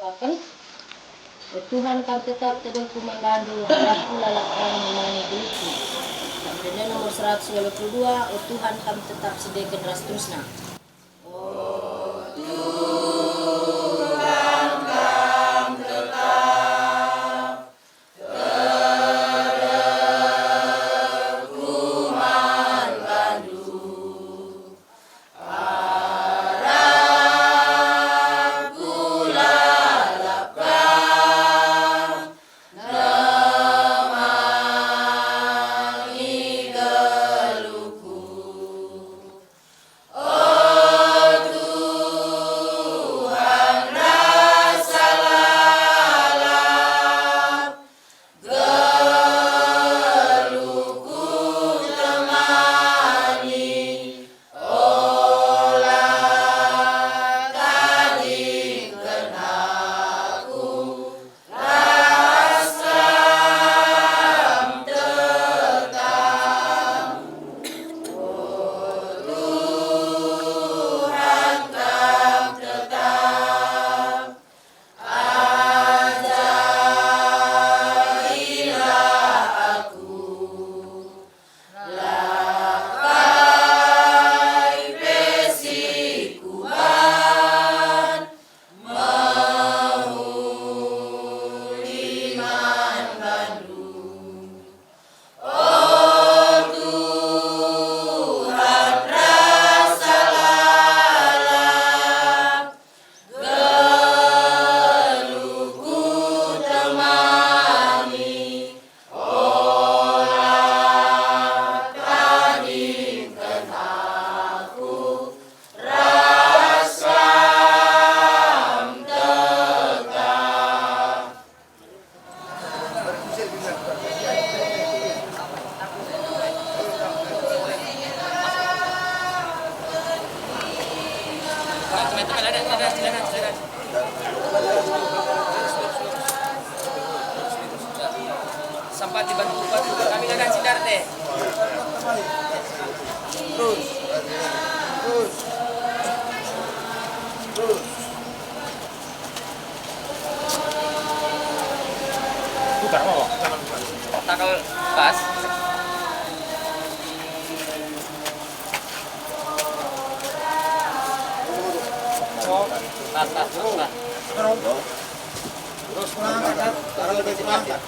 Akan O Tuhan kau tetap teguh kumandandu, hadapu lalakan memani diriku. Sabda nomor 182, O Tuhan kami tetap sedekat ras terusna. Sampai dibantu kami kadang sidar deh. Terus. Buka apa? Takal pas. Tas. Terus pulang, taruh lebih cepat.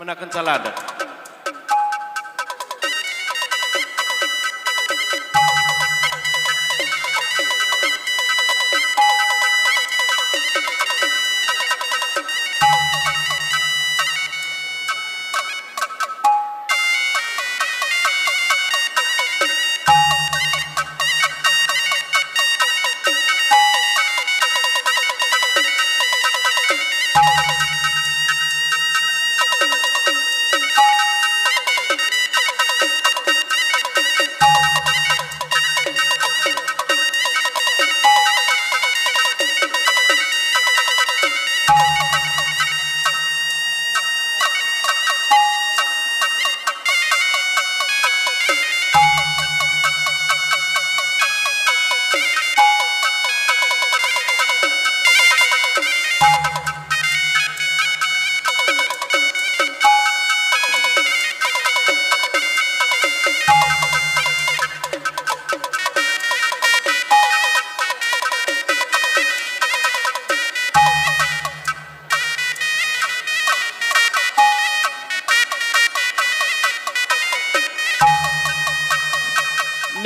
menakan salada.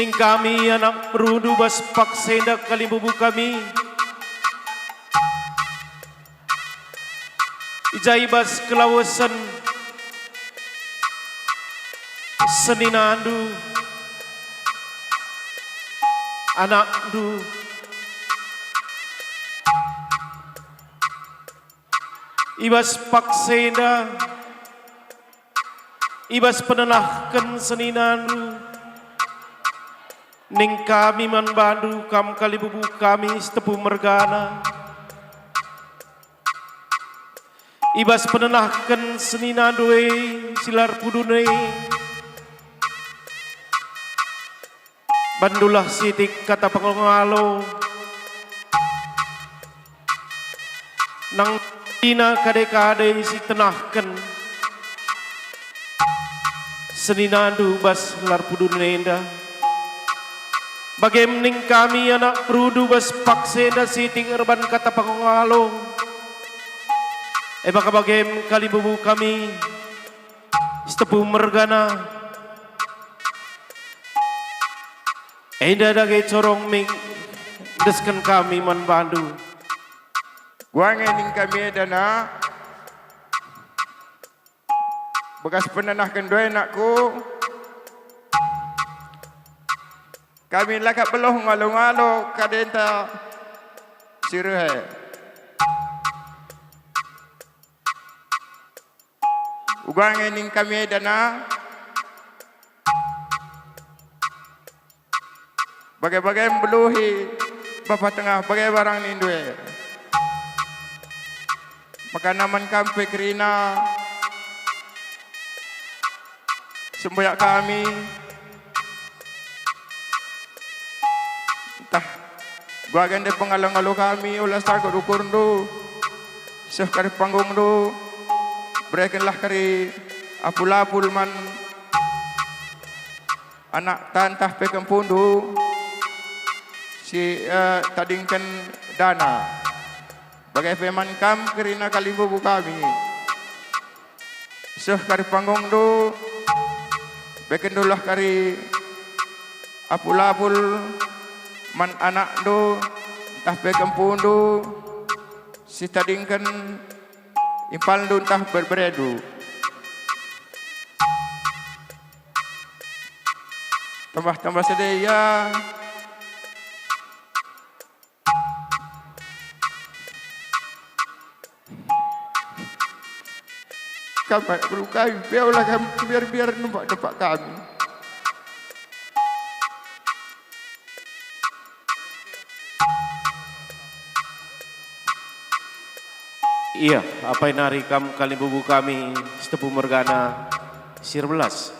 Ning kami anak perudu bas paksenda kalibubu kami ijai bas kelawasan seninandu anak du ibas paksenda ibas penelahkan seninandu ning kami manbandu kam kalibubu kami setepu mergana ibas penenahkan senina doe silar pudune bandulah sitik kata pengalo nang dina kade-kade si tenahkan senina du bas silar pudune indah. Bagaimana kami anak perudu bas paksenda siting erban kata pangalo. Maka bagaimana kali bubu kami setepu mergana. Eda dage corong ming deskan kami man bandu. Guang ening kami dana bekas penanahkan dua anakku. Kami lakak beloh ngalo-ngalo kadenta siruhe. Ugang ening kami dana bagai-bagai beluhi bapa tengah bagai barang nindue. Maka naman kampe kerina semboyak kami tah gua gande pengalang-alu kami ulas takut ukur do seh kari panggung do berikanlah kari apul-apul man anak tantah pekam pundu si tadingkan dana bagai feman kam kerina kalimbu kami seh kari panggung do bekendulah kari apul-apul man anak do entah pekempun do si tadingkan impal do entah berbredu tambah-tambah sedia kapan berukai biarlah kami biar nampak kami. Iya, apa yang nari kam kali bubu kami setepu mergana sir belas.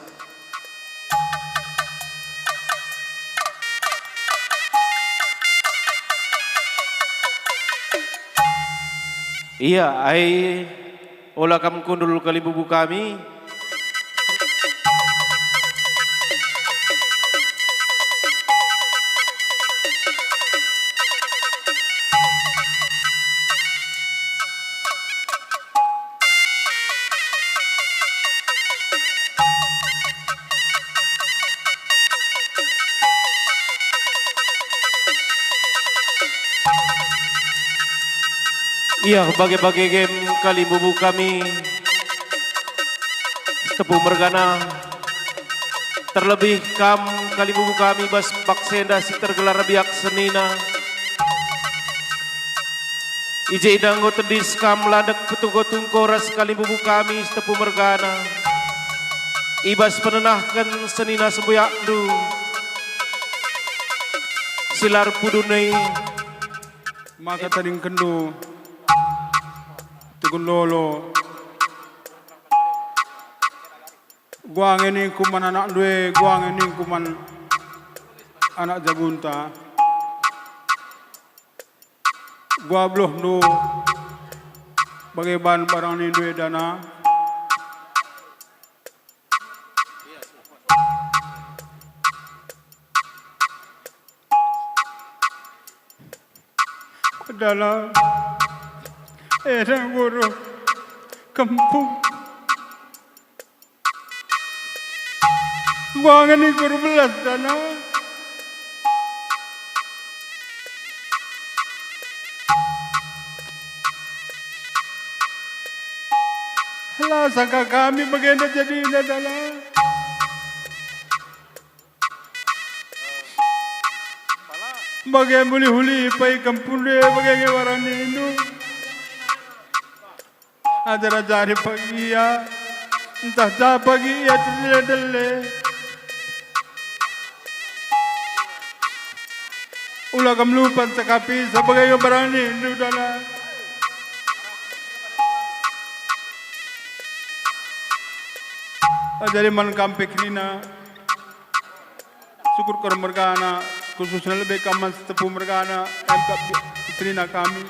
Iya, ai olah kam kundul kali bubu kami. Iya, bagi-bagi game kali bubu kami Tepu Mergana. Terlebih kam kali bubu kami bas baksenda si tergelar biak senina. Ije idanggo tedis kam landak petugo tungkoras kali bubu kami Tepu Mergana. Ibas penenahkan senina sembuyakdu. Silar pudunei maka tading kendo tugun lolo guang ini kuman anak dua guang ini kuman anak jagunta gua beluh nu bagai bahan barang ini dua dana adalah guru kampung guangan ini guru belas dana lah sangka kami bagaimana jadi ini adalah bagai huli-huli pai kampung dia bagai warani itu ada jari pagi ya entah jah pagi ya terdele ulah kamlupan sakapi sebagai warani itu dalam jadi man kampe krina syukur kor mergana khususnya lebih kaman Tepu Mergana MK Serina kami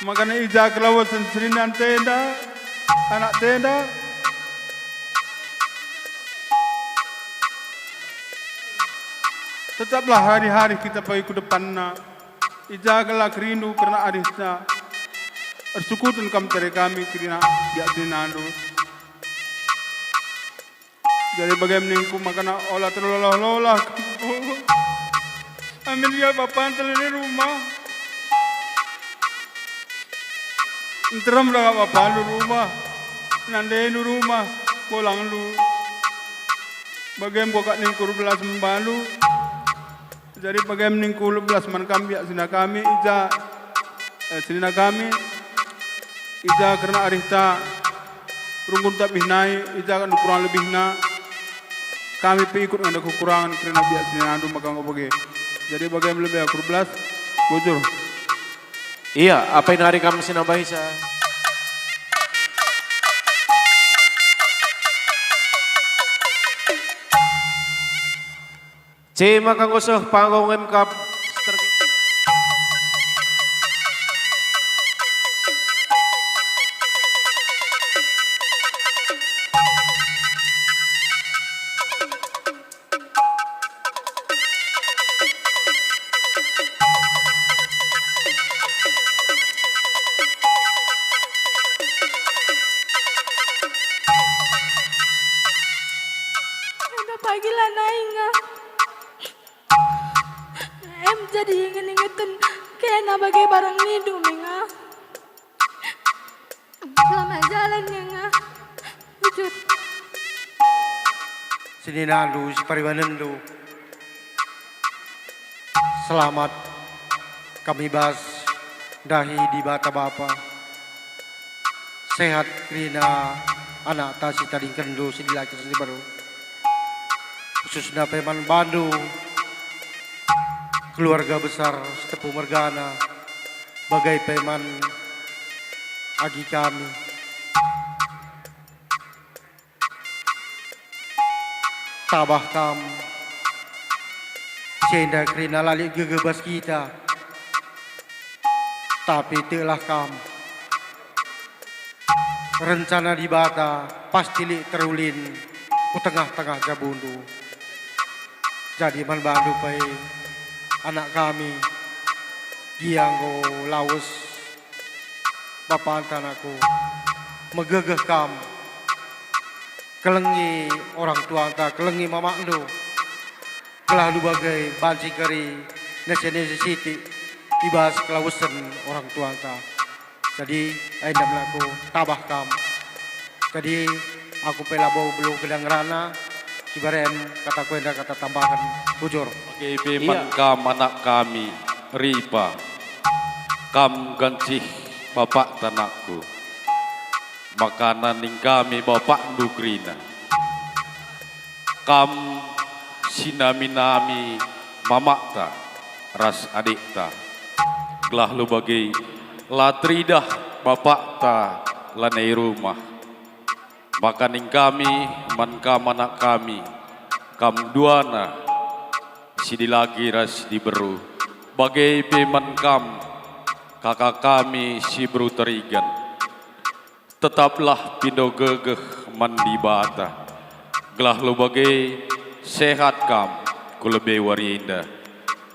makanya ijak lawasan Serina tenda anak tenda tetaplah hari-hari kita pergi ke depannya ijaglah kerindu karena arisna ersukutun kam tere kami kirina biak dinandu jadi bagaimana ku makana olah terlolah-lolah amin ya bapak di rumah interam dah bapak lu rumah nande lu rumah pulang lu bagaimana ku kak ningkur belas membalu jadi bagaimana ningkur belas man kami sina kami sina kami ija karena arihta runggun tak bihnai ija kan kurang lebihna kami ikut ada kekurangan karena biak sini andu magang obage. Jadi bagaimana lebih aku belas bujur. Iya, apa yang hari kami sinambahi sa? C makang usuh panggung MK pagilah nainga em jadi ingin-ingin kena bagai barang nidu menga selamat jalan ya nga jujur Sininandu, si Pariwanendu. Selamat kami bas dahi di bata bapa. Sehat krina anak tasi tadi kendu si dilaki sini baru. Khususnya Peman Bandu, keluarga besar Tepu Mergana, bagai Peman agi kami. Tabah kam, senda krina lali gegebas kita, tapi telah kam. Rencana di bata pasti li terulin ku tengah-tengah jabundu. Jadi man bandu pai anak kami gianggo laus bapak antanaku megegeh kam. Kelengi orang tua anta, kelengi mama lu. Kelah lu bagai banci kari necessity ibas kelausan orang tua ta. Jadi aindam laku tabah kam. Jadi aku pelabo belum kedang rana. Kibaren kata kuenda kata tambahan bujur. Bagi piman kam anak kami Ripa. Kam gancih bapak tanakku. Makanan ning kami bapak dukrina. Kam sinami-nami mamakta ras adikta. Gelah lu bagi latridah bapak ta lanai rumah. Maka ning kami man kam anak kami kam duana sidi lagi ras diberu bagai peman kam kakak kami si beru terigan tetaplah pindo gegeh mandi bata gelah lu bagai sehat kam ku lebih warinda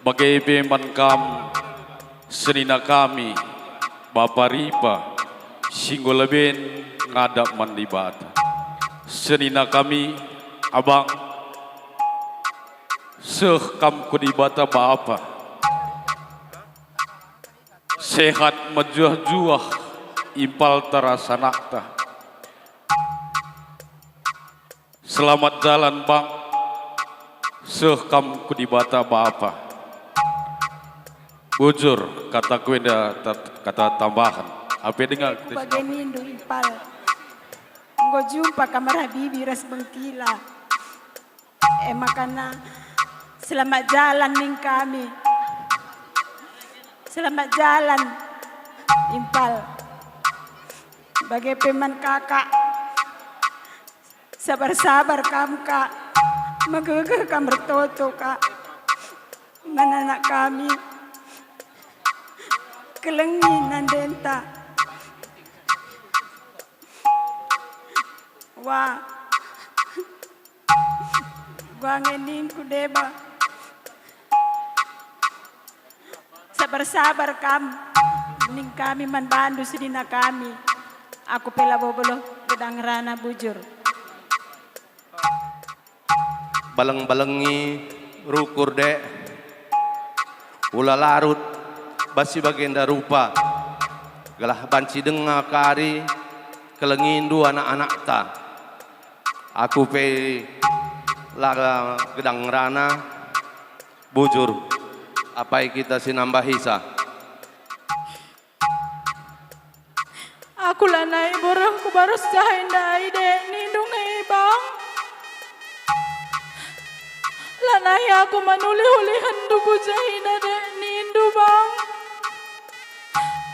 bagai peman kam senina kami Bapak Ripa singgo leben ngadap mandi bata senina kami abang seh kam ku di bata bapa sehat majuah-juah impal terasa nakta selamat jalan bang seh kam ku di bata bapa bujur kata kuenda kata tambahan apa dengar Bagenindo impal. Ngo jumpa kamar Habibi ras bengkila. Makana selamat jalan ning kami. Selamat jalan impal. Bagai peman kakak. Sabar-sabar kamu kak. Magagah kamar toto kak. Mananak kami. Kelenginan denta. Wah, gua ngenin ku deba. Sabar-sabar kam, ning kami man bandu sedina kami. Aku pela bobolo gedang rana bujur. Baleng-balengi rukur dek, ula larut basi bagenda rupa. Galah banci denga kari kelengin dua anak-anak ta. Aku pe laga gedang rana bujur apa kita sinambah hisa. Aku lanai borong ku baros jahin dai dek nindung bang. Lanai aku manuli-uli henduku jahin dek nindu bang.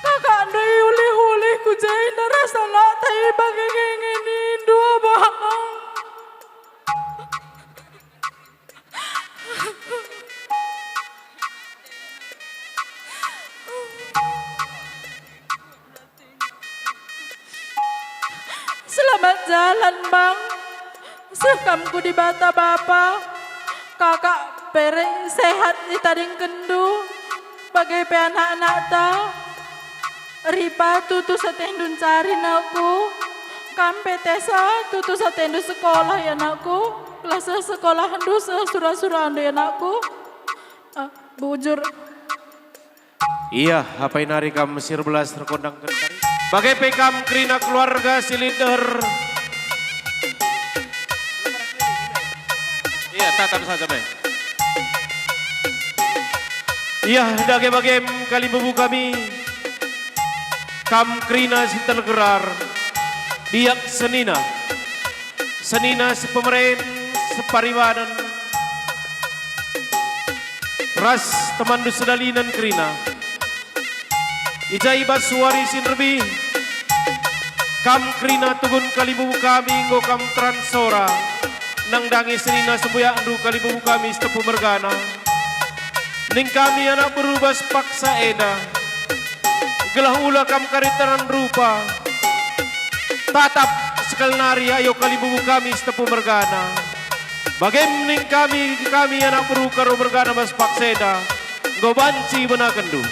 Kakak doi uli-uli ku jahin rasa nak tai bagai ngengin nindu bang. Selamat jalan bang. Sekamku di bata bapa. Kakak pere sehat di tading kendu. Bagai pe anak-anak ta. Ripa tutu satendun cari naku. Kampe tesa tutu satendu sekolah ya nakku. Kelas sekolah hendu surah-surah ya nakku. Bujur. Iya, apa yang nari kam Mesir belas terkondang kentari. Bagai pekam kerina keluarga silinder. Iya, tatap saja baik. Iya, bagai kali bubu kami. Kam kerina sinter gerar. Diak senina. Senina sepemeren separiwanan. Ras teman sedalinan kerina. Ijai basuari sinrebi. Kam kerina tugun kalibu kami nggo kam transora. Nang dangi senina sembuya andu kalibu kami setepu mergana. Ning kami anak berubah paksa eda. Gelah ula kam karitaran rupa. Tatap sekal nari ayo kalibu kami setepu mergana. Bagem ning kami anak berukar mergana mas pakseda. Nggo banci benakendu.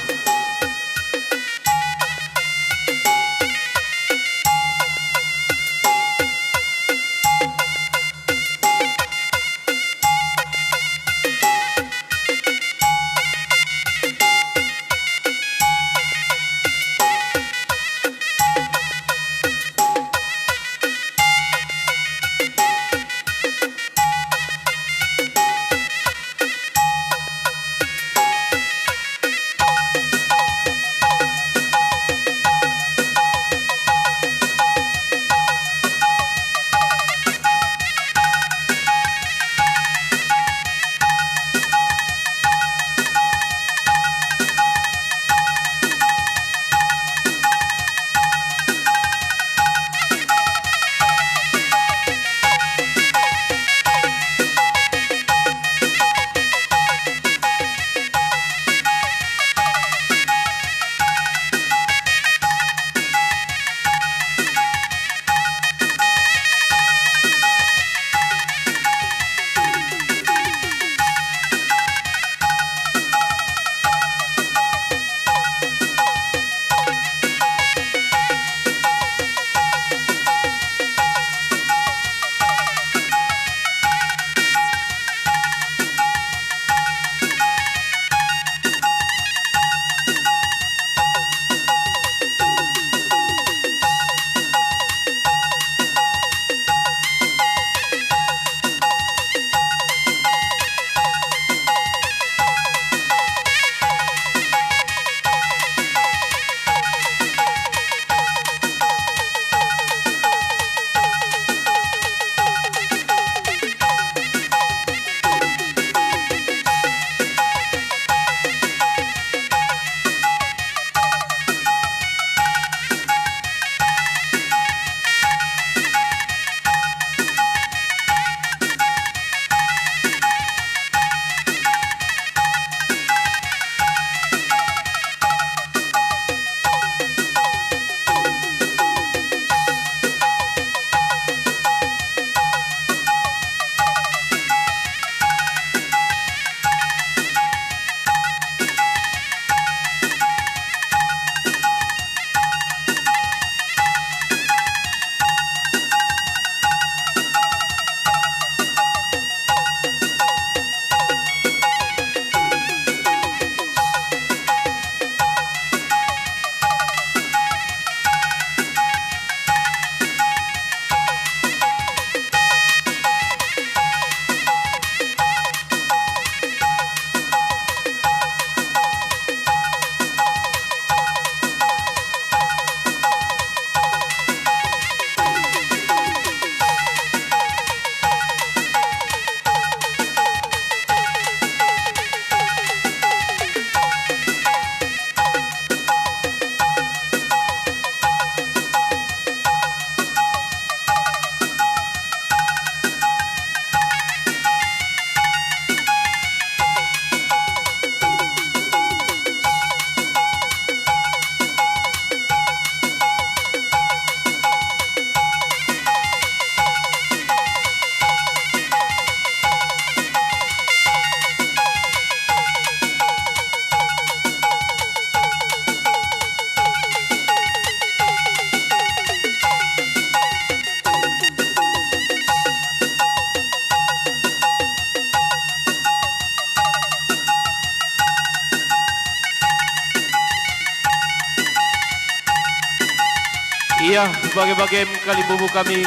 Iya, bagai-bagai kali bubu kami,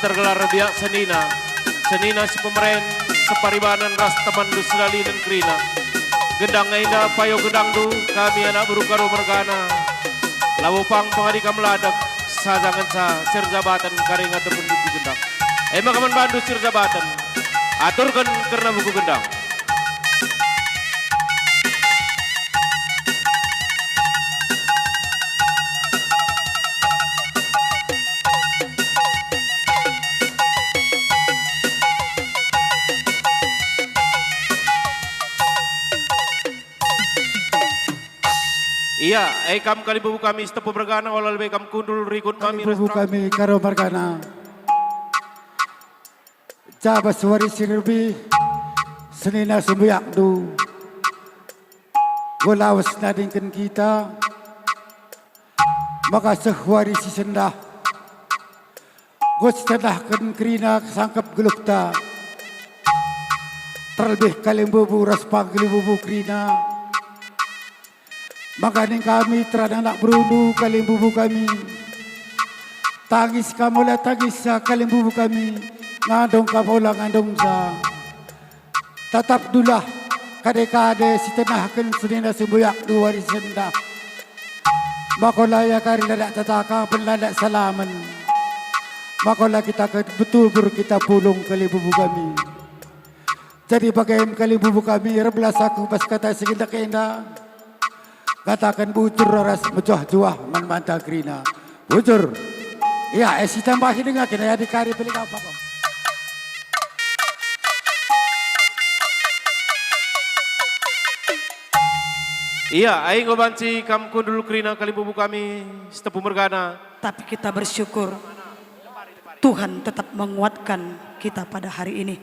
tergelar biak senina, senina si pemeren, separibanan ras teman du sedali dan krina. Gendang indah payo gendang du, kami anak berukaro mergana. Lawupang pengadika meladak, sajangan sa sirzabatan karing ataupun buku gendang. Makaman bandu sirzabatan, aturkan karena buku gendang. Iya, kam kali bubu kami setepu bergana oleh lebih kam kundul rikut kami bubu kami karo bergana. Jaba suari sirbi senina sembuyak du. Golawas nadingkan kita. Maka sehwari si sendah. Gos sedahkan kerina sangkap gelukta. Terlebih kali bubu raspang kali bubu kerina. Makanin kami terhadap anak berundu kali bubu kami. Tangis kamu lah tangis sa kali bubu kami. Ngandong kamu lah ngandong sa. Tetap dulah kade-kade si tenahkan senina sembuyak dua hari sendah. Makola ya kari ladak tataka penladak salaman. Makola kita betul kita pulung kali bubu kami. Jadi bagaimana kali bubu kami rebelas aku pas kata segindak indah. Katakan bujur ras mejuah-juah man-manta krina. Bujur. Ya, esi tambahin dengan kena ya dikari pilih apa kok. Iya, aing ngobanci kam kundul krina kali bubu kami setepu mergana. Tapi kita bersyukur Tuhan tetap menguatkan kita pada hari ini.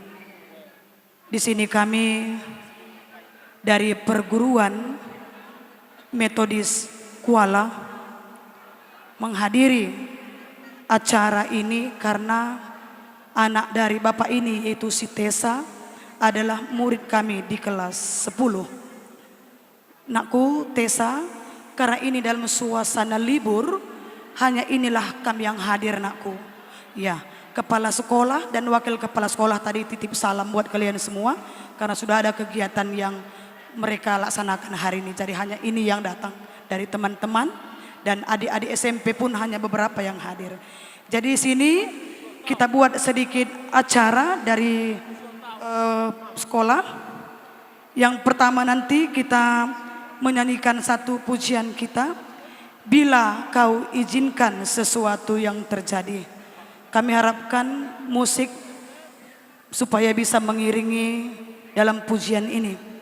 Di sini kami dari perguruan Metodis Kuala menghadiri acara ini karena anak dari bapak ini yaitu si Tesa adalah murid kami di kelas 10. Nakku Tesa, karena ini dalam suasana libur, hanya inilah kami yang hadir nakku. Ya, kepala sekolah dan wakil kepala sekolah tadi titip salam buat kalian semua karena sudah ada kegiatan yang mereka laksanakan hari ini. Jadi hanya ini yang datang dari teman-teman dan adik-adik SMP pun hanya beberapa yang hadir. Jadi di sini kita buat sedikit acara dari sekolah. Yang pertama nanti kita menyanyikan satu pujian kita. Bila kau izinkan sesuatu yang terjadi. Kami harapkan musik supaya bisa mengiringi dalam pujian ini.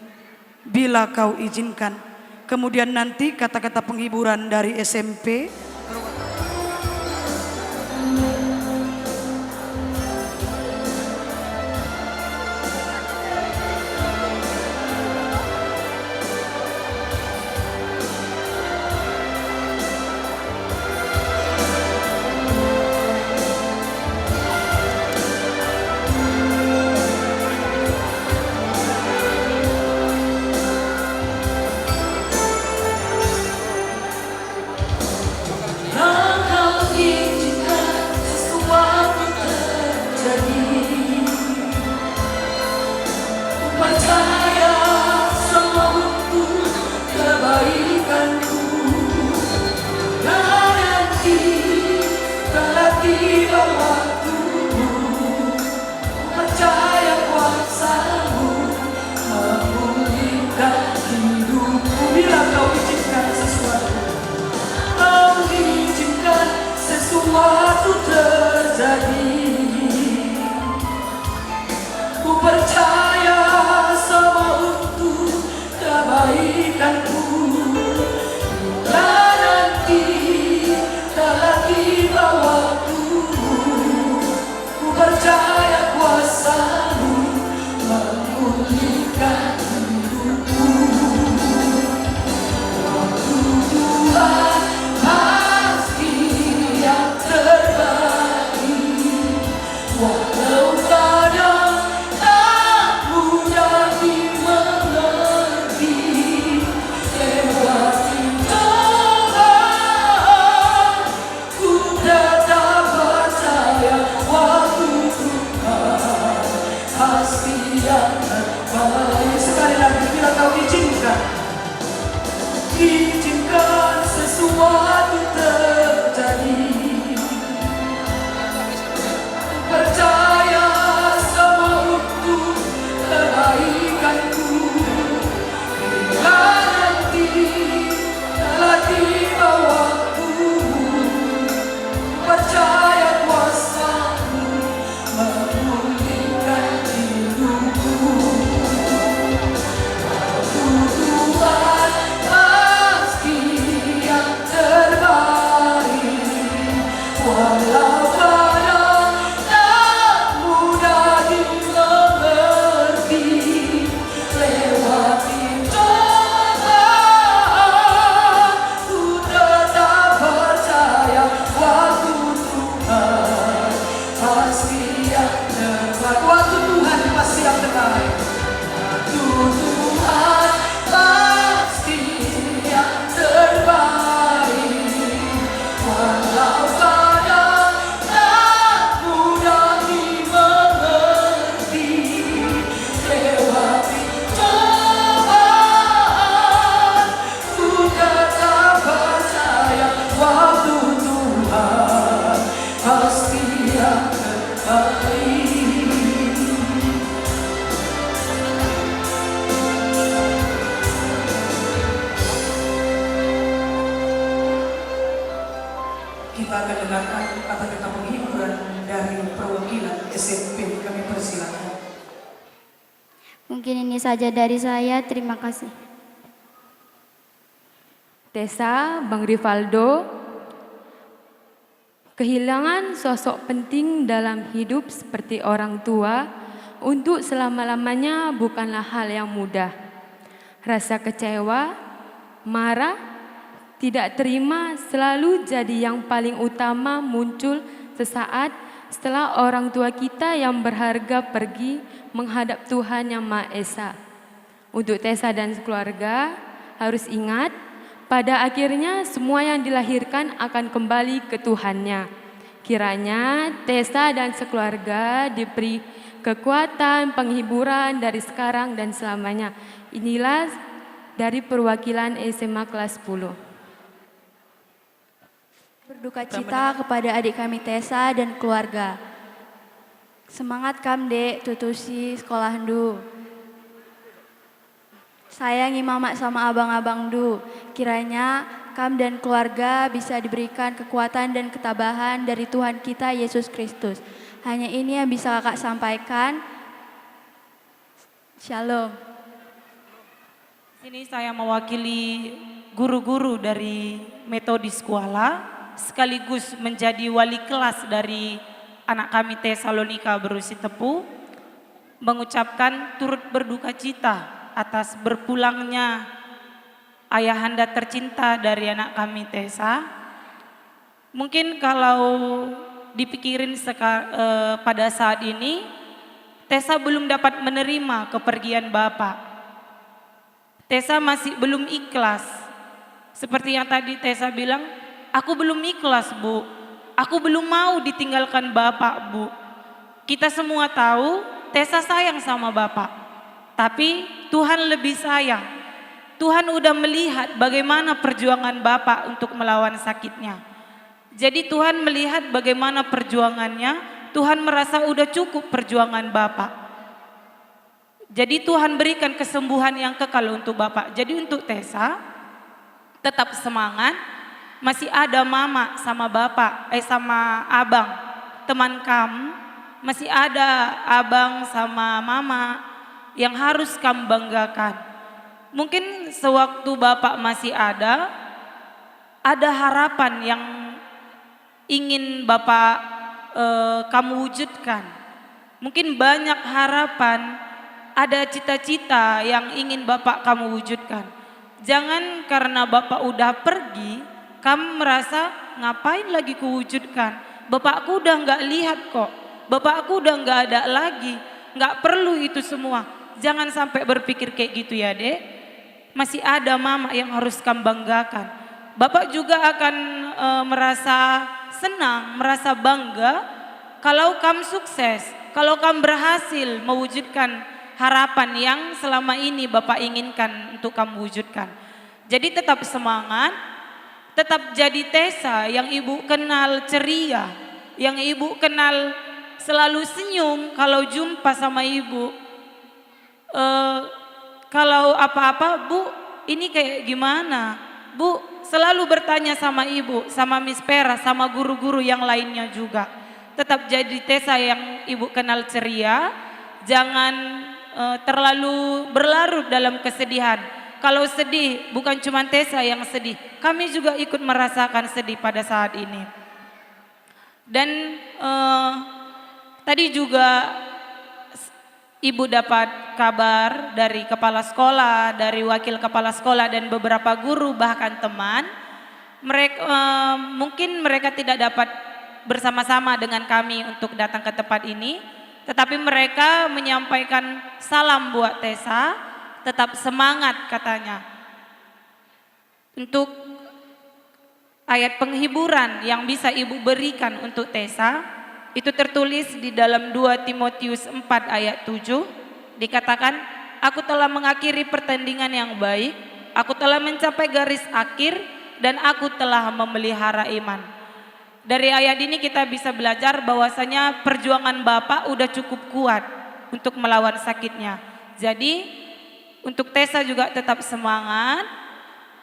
Bila kau izinkan. Kemudian nanti kata-kata penghiburan dari SMP. Sesuatu terjadi, ku percaya sama untuk kebaikanku. Bila nanti telah tiba waktumu, ku percaya kuasa-Mu memulihkan hidupku. Waktu Tuhan pasti yang terbaik, walau kadang tak mudah dimengerti. kita akan dengarkan kata-kata penghiburan dari perwakilan SMP. Kami persilakan. Mungkin ini saja dari saya, terima kasih. Tessa, Bang Rivaldo, kehilangan sosok penting dalam hidup seperti orang tua untuk selama-lamanya bukanlah hal yang mudah. Rasa kecewa, marah, tidak terima selalu jadi yang paling utama muncul sesaat setelah orang tua kita yang berharga pergi menghadap Tuhan Yang Maha Esa. Untuk Tessa dan keluarga harus ingat, pada akhirnya semua yang dilahirkan akan kembali ke Tuhannya. Kiranya Tessa dan sekeluarga diberi kekuatan, penghiburan dari sekarang dan selamanya. Inilah dari perwakilan SMA kelas 10. Berduka cita kepada adik kami Tessa dan keluarga. Semangat kam dek, tutusi sekolah du. Sayangi mama sama abang-abang du. Kiranya kam dan keluarga bisa diberikan kekuatan dan ketabahan dari Tuhan kita Yesus Kristus. Hanya ini yang bisa kakak sampaikan. Shalom. Sini saya mewakili guru-guru dari Metodis Kuala, sekaligus menjadi wali kelas dari anak kami Tesalonika Berusi Tepu, mengucapkan turut berduka cita atas berpulangnya ayahanda tercinta dari anak kami Tessa. Mungkin kalau dipikirin pada saat ini, Tessa belum dapat menerima kepergian Bapak. Tessa masih belum ikhlas. Seperti yang tadi Tessa bilang, aku belum ikhlas Bu, aku belum mau ditinggalkan Bapak Bu. Kita semua tahu Tessa sayang sama Bapak. Tapi Tuhan lebih sayang. Tuhan udah melihat bagaimana perjuangan Bapak untuk melawan sakitnya. Jadi Tuhan melihat bagaimana perjuangannya. Tuhan merasa udah cukup perjuangan Bapak. Jadi Tuhan berikan kesembuhan yang kekal untuk Bapak. Jadi untuk Tessa, tetap semangat. Masih ada mama sama Bapak, sama abang, teman kamu. Masih ada abang sama mama yang harus kamu banggakan. Mungkin sewaktu Bapak masih ada harapan yang ingin Bapak kamu wujudkan. Mungkin banyak harapan, ada cita-cita yang ingin Bapak kamu wujudkan. Jangan karena Bapak udah pergi, kamu merasa ngapain lagi kuwujudkan. Bapakku udah nggak lihat kok, Bapakku udah nggak ada lagi, nggak perlu itu semua. Jangan sampai berpikir kayak gitu ya dek. Masih ada mama yang harus kamu banggakan. Bapak juga akan merasa senang, merasa bangga kalau kamu sukses, kalau kamu berhasil mewujudkan harapan yang selama ini Bapak inginkan untuk kamu wujudkan. Jadi tetap semangat, tetap jadi Tessa yang ibu kenal ceria, yang ibu kenal selalu senyum kalau jumpa sama ibu. Kalau apa-apa, Bu, ini kayak gimana? Bu, selalu bertanya sama ibu, sama Miss Pera, sama guru-guru yang lainnya juga. Tetap jadi Tessa yang ibu kenal ceria, jangan terlalu berlarut dalam kesedihan. Kalau sedih, bukan cuma Tessa yang sedih, kami juga ikut merasakan sedih pada saat ini. Dan tadi juga Ibu dapat kabar dari kepala sekolah, dari wakil kepala sekolah dan beberapa guru bahkan teman. Mungkin mereka tidak dapat bersama-sama dengan kami untuk datang ke tempat ini. Tetapi mereka menyampaikan salam buat Tessa, tetap semangat katanya. Untuk ayat penghiburan yang bisa Ibu berikan untuk Tessa, itu tertulis di dalam 2 Timotius 4 ayat 7, dikatakan, aku telah mengakhiri pertandingan yang baik, aku telah mencapai garis akhir, dan aku telah memelihara iman. Dari ayat ini kita bisa belajar bahwasanya perjuangan Bapak udah cukup kuat untuk melawan sakitnya. Jadi untuk Tessa juga tetap semangat,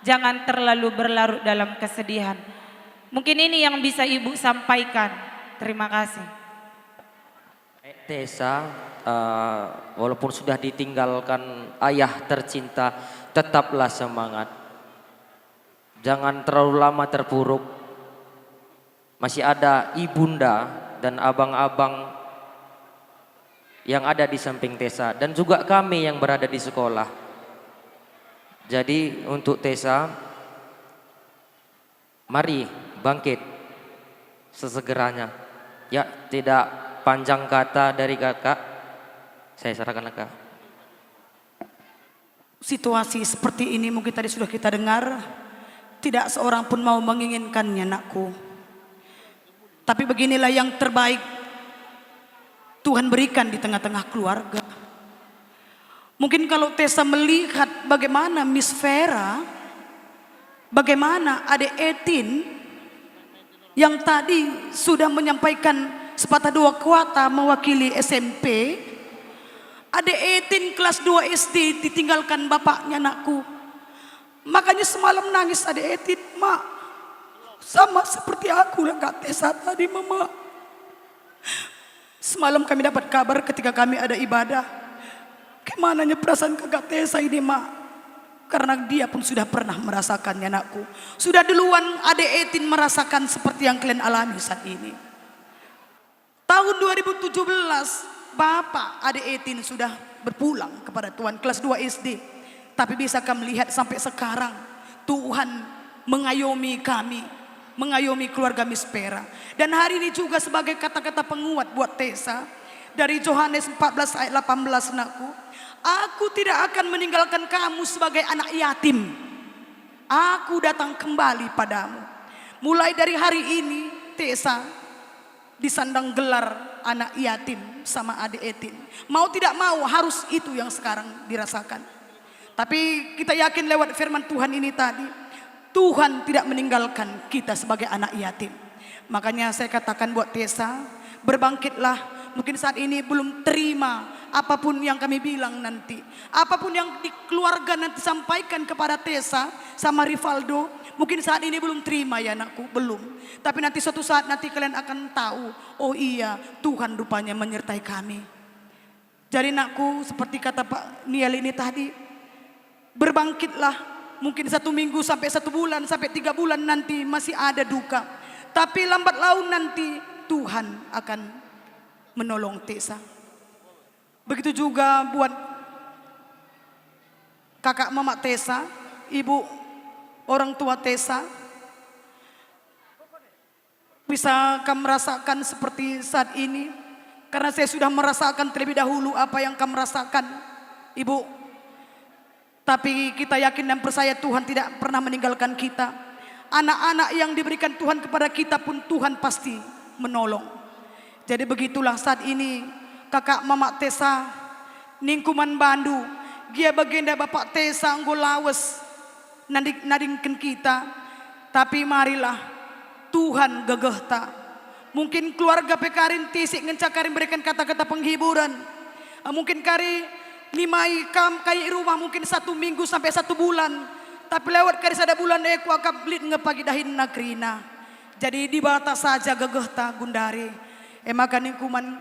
jangan terlalu berlarut dalam kesedihan. Mungkin ini yang bisa Ibu sampaikan. Terima kasih. Tessa, walaupun sudah ditinggalkan ayah tercinta, tetaplah semangat. Jangan terlalu lama terpuruk. Masih ada ibunda dan abang-abang yang ada di samping Tessa, dan juga kami yang berada di sekolah. Jadi untuk Tessa, mari bangkit sesegeranya. Ya, tidak panjang kata dari kakak, saya serahkan kakak. Situasi seperti ini mungkin tadi sudah kita dengar, tidak seorang pun mau menginginkannya, nakku. Tapi beginilah yang terbaik Tuhan berikan di tengah-tengah keluarga. Mungkin kalau Tessa melihat bagaimana Miss Vera, bagaimana Adek Etin yang tadi sudah menyampaikan sepatah dua kata mewakili SMP, Adek Etin kelas 2 SD ditinggalkan bapaknya, nakku. Makanya semalam nangis Adek Etin, mak, sama seperti aku lah Kak Tessa tadi, mama. Semalam kami dapat kabar ketika kami ada ibadah, gimananya perasaan Kak Tessa ini, mak. Karena dia pun sudah pernah merasakannya, nakku. Sudah duluan Adek Etin merasakan seperti yang kalian alami saat ini. Tahun 2017 Bapak Adek Etin sudah berpulang kepada Tuhan kelas 2 SD. Tapi bisakah melihat sampai sekarang Tuhan mengayomi kami, mengayomi keluarga Miss Vera. Dan hari ini juga sebagai kata-kata penguat buat Tessa, dari Yohanes 14 ayat 18, nakku, aku tidak akan meninggalkan kamu sebagai anak yatim. Aku datang kembali padamu. Mulai dari hari ini Tessa disandang gelar anak yatim sama Adek Etin. Mau tidak mau harus itu yang sekarang dirasakan. Tapi kita yakin lewat firman Tuhan ini tadi, Tuhan tidak meninggalkan kita sebagai anak yatim. Makanya saya katakan buat Tessa, berbangkitlah. Mungkin saat ini belum terima apapun yang kami bilang nanti. Apapun yang di keluarga nanti sampaikan kepada Tessa sama Rivaldo, mungkin saat ini belum terima ya, nakku, belum. Tapi nanti suatu saat nanti kalian akan tahu, oh iya, Tuhan rupanya menyertai kami. Jadi nakku, seperti kata Pak Niel ini tadi, berbangkitlah. Mungkin 1 minggu sampai 1 bulan sampai 3 bulan nanti masih ada duka. Tapi lambat laun nanti Tuhan akan menolong Tessa. Begitu juga buat kakak mama Tessa, ibu orang tua Tessa. Bisa kamu merasakan seperti saat ini? Karena saya sudah merasakan terlebih dahulu apa yang kamu rasakan, ibu. Tapi kita yakin dan percaya Tuhan tidak pernah meninggalkan kita. Anak-anak yang diberikan Tuhan kepada kita pun Tuhan pasti menolong. Jadi begitulah saat ini kakak mama Tessa, Ningkuman Bandu, dia bagenda bapak Tessa Anggolawes, nadingkan kita. Tapi marilah Tuhan gegehta. Mungkin keluarga pekarin tisik ngencakarin berikan kata-kata penghiburan. Mungkin kari nimai kam kayak rumah mungkin 1 minggu sampai 1 bulan. Tapi lewat kari sada bulan aku akan blit ngepagi dahin nakrina. Jadi di batas saja gegehta Gundari. Maka Ningkuman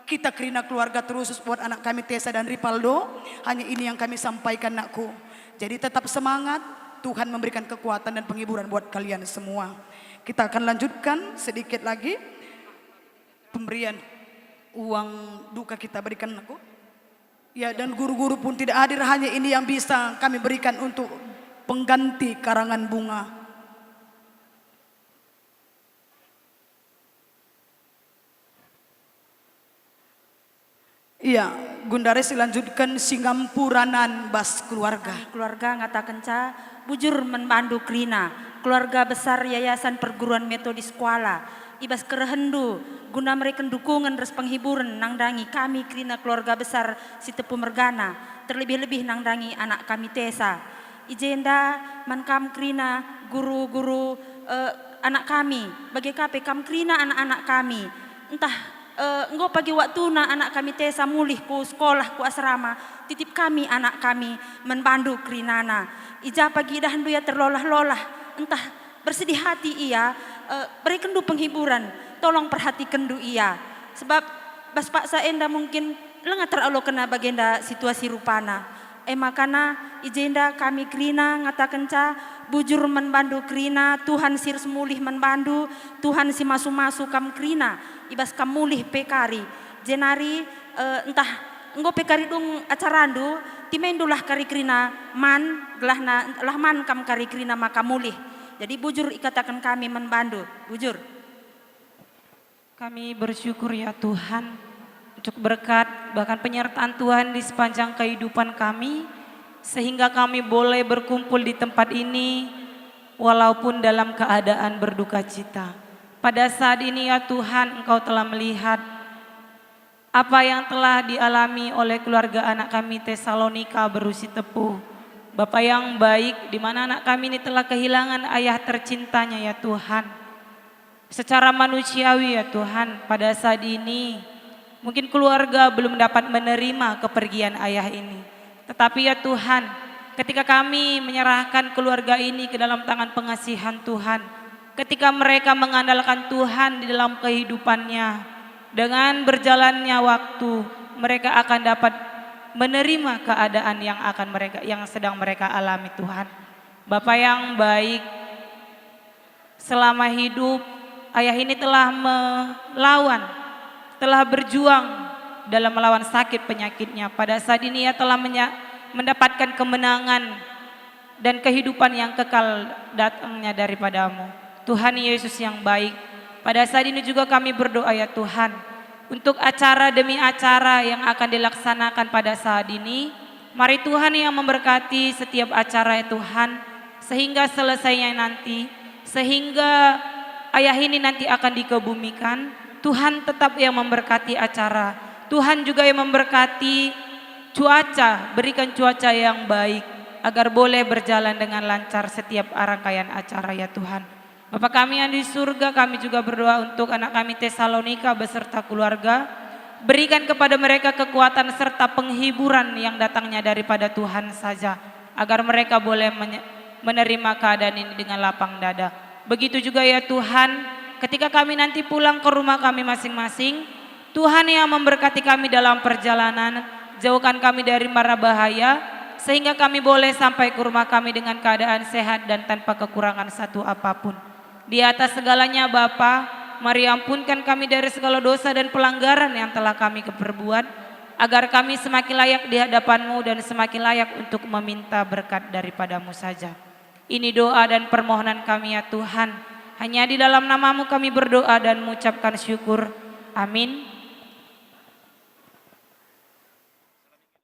kita kerina keluarga terus buat anak kami Tessa dan Rivaldo. Hanya ini yang kami sampaikan, nakku. Jadi tetap semangat. Tuhan memberikan kekuatan dan penghiburan buat kalian semua. Kita akan lanjutkan sedikit lagi pemberian uang duka kita berikan, nakku. Ya, dan guru-guru pun tidak hadir, hanya ini yang bisa kami berikan untuk pengganti karangan bunga. Iya, Gundare selanjutkan Singampuranan bas keluarga. Keluarga ngatakan ca bujur membantu Krina, keluarga besar Yayasan Perguruan Metodis Kuala. Ibas kerehendu guna mereka dukungan res penghiburan nangdangi kami Krina keluarga besar Sitepu Mergana, terlebih-lebih nangdangi anak kami Tessa. Ijenda man kam Krina guru-guru anak kami, bagi kape kam Krina anak-anak kami. Entah engkau pagi waktu na anak kami Tessa mulih ku sekolah ku asrama, titip kami anak kami membantu Krinana. Ija pagi dah ya terlolah-lolah, entah bersedih hati ia, berikan du penghiburan, tolong perhatikan du ia. Sebab bas paksa enda mungkin lenga terlalu kena bagenda situasi rupana. Makana ijenda kami krina ngatakan ca bujur menbandu krina, Tuhan sir semulih menbandu, Tuhan si masu-masu kam krina, ibas kam mulih pekari. Jenari entah enggo pekari dung acarandu, timendulah kari krina man, lah man kam kari krina maka mulih. Jadi bujur ikatakan kami menbandu, bujur. Kami bersyukur ya Tuhan untuk berkat bahkan penyertaan Tuhan di sepanjang kehidupan kami sehingga kami boleh berkumpul di tempat ini walaupun dalam keadaan berduka cita. Pada saat ini ya Tuhan Engkau telah melihat apa yang telah dialami oleh keluarga anak kami Tesalonika berusi tepuh. Bapak yang baik di mana anak kami ini telah kehilangan ayah tercintanya ya Tuhan. Secara manusiawi ya Tuhan, pada saat ini mungkin keluarga belum dapat menerima kepergian ayah ini. Tetapi ya Tuhan, ketika kami menyerahkan keluarga ini ke dalam tangan pengasihan Tuhan, ketika mereka mengandalkan Tuhan di dalam kehidupannya, dengan berjalannya waktu, mereka akan dapat menerima keadaan yang sedang mereka alami Tuhan. Bapak yang baik, selama hidup ayah ini telah melawan, telah berjuang dalam melawan sakit penyakitnya. Pada saat ini ia telah mendapatkan kemenangan dan kehidupan yang kekal datangnya daripadamu. Tuhan Yesus yang baik, pada saat ini juga kami berdoa ya Tuhan, untuk acara demi acara yang akan dilaksanakan pada saat ini. Mari Tuhan yang memberkati setiap acara ya Tuhan, sehingga selesainya nanti, sehingga ayah ini nanti akan dikebumikan. Tuhan tetap yang memberkati acara. Tuhan juga yang memberkati cuaca, berikan cuaca yang baik agar boleh berjalan dengan lancar setiap rangkaian acara ya Tuhan. Bapak kami yang di surga, kami juga berdoa untuk anak kami Tesalonika beserta keluarga. Berikan kepada mereka kekuatan serta penghiburan yang datangnya daripada Tuhan saja, agar mereka boleh menerima keadaan ini dengan lapang dada. Begitu juga ya Tuhan, ketika kami nanti pulang ke rumah kami masing-masing, Tuhan yang memberkati kami dalam perjalanan, jauhkan kami dari mara bahaya, sehingga kami boleh sampai ke rumah kami dengan keadaan sehat dan tanpa kekurangan satu apapun. Di atas segalanya Bapa, mari ampunkan kami dari segala dosa dan pelanggaran yang telah kami perbuat, agar kami semakin layak di hadapan-Mu dan semakin layak untuk meminta berkat daripada-Mu saja. Ini doa dan permohonan kami ya Tuhan. Hanya di dalam nama-Mu kami berdoa dan mengucapkan syukur. Amin.